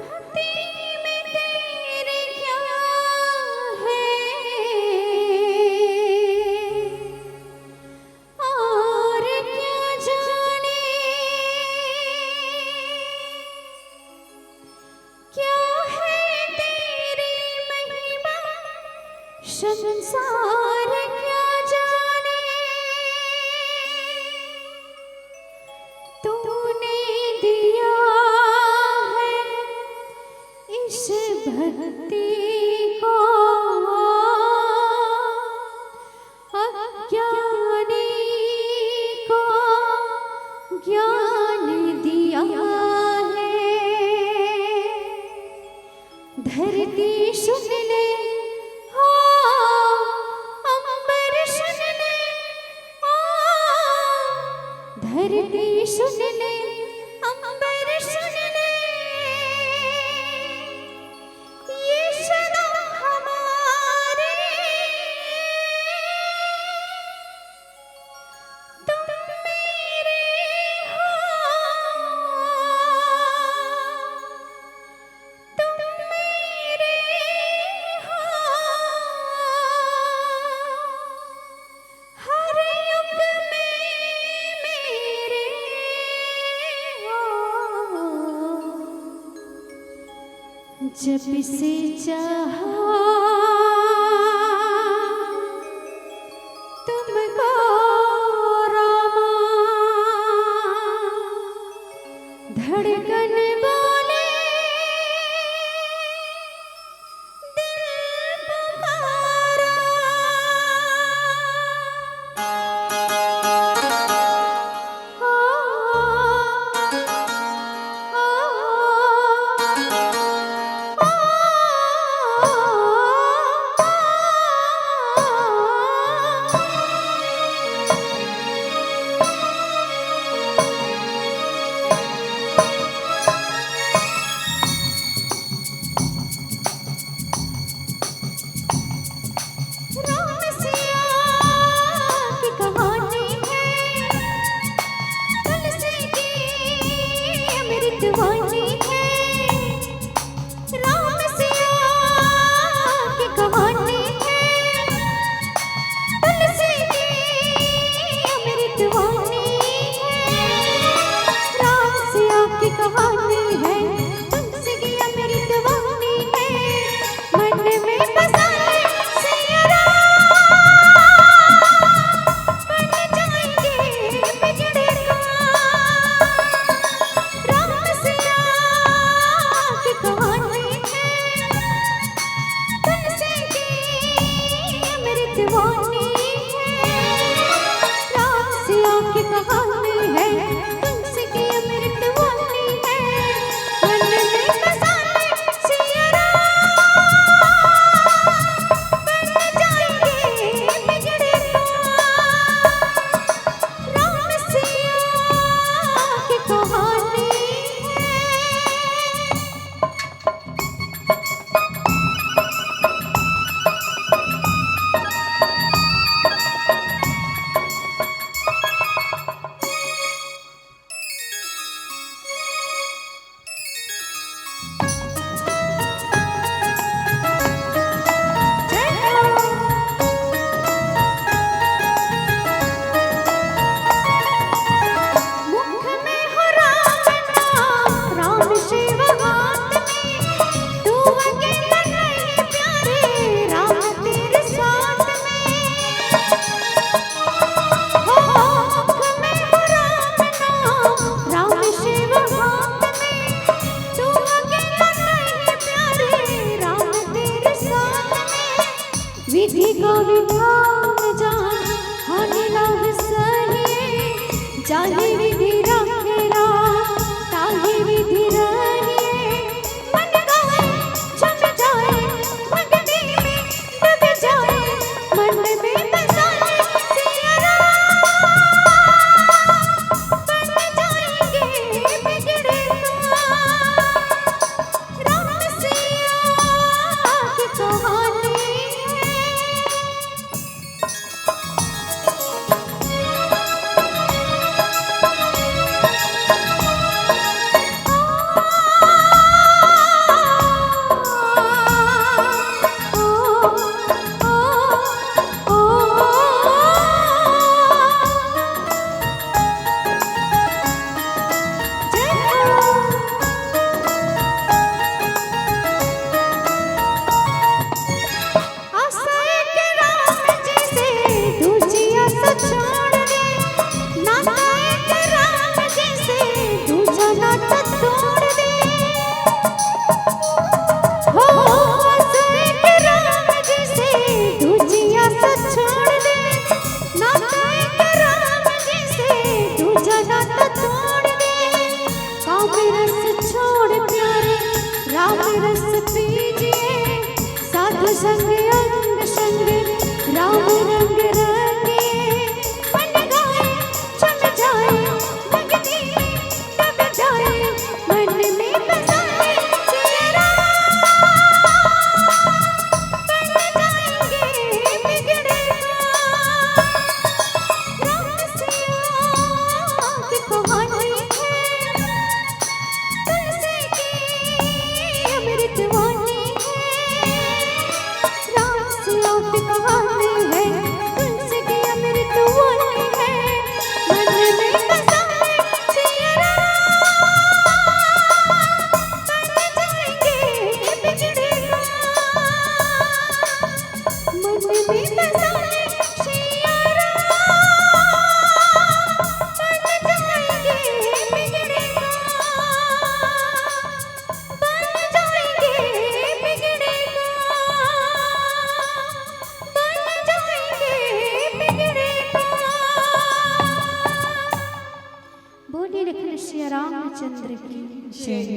भक्ति में तेरे क्या है और क्या जाने क्या है तेरी महिमा संसार क्या जाने तूने दिया है इस भक्ति को अज्ञानी को ज्ञान दिया है। धरती सुन ले अंबर सुन ले धरती सुन ले अंबर सुन ले ये सदा हमारे तुम मेरे हो तुम मेरे हो हर युग में मेरे हो जब से चाहा तुमको रामा धड़कन बोले दिल पुकारा संग अंग संग राम रंग रंगे बन गाए चम जाए भक्ति डब जाए मन में बसाए सिया बन जाएंगे बिगड़ेगा राम सिया की कहानी है तुलसी की अमृत वाणी है राम सिया की कहानी है तुलसी की अमृत वाणी है मन में बसाए सिया बन जाएंगे बिगड़ेगा मन में बसाए सिया बन जाएंगे बिगड़ेगा बन जाएंगे बिगड़ेगा बन जाएंगे बिगड़ेगा। बोलिए लखन श्री रामचंद्र की जय।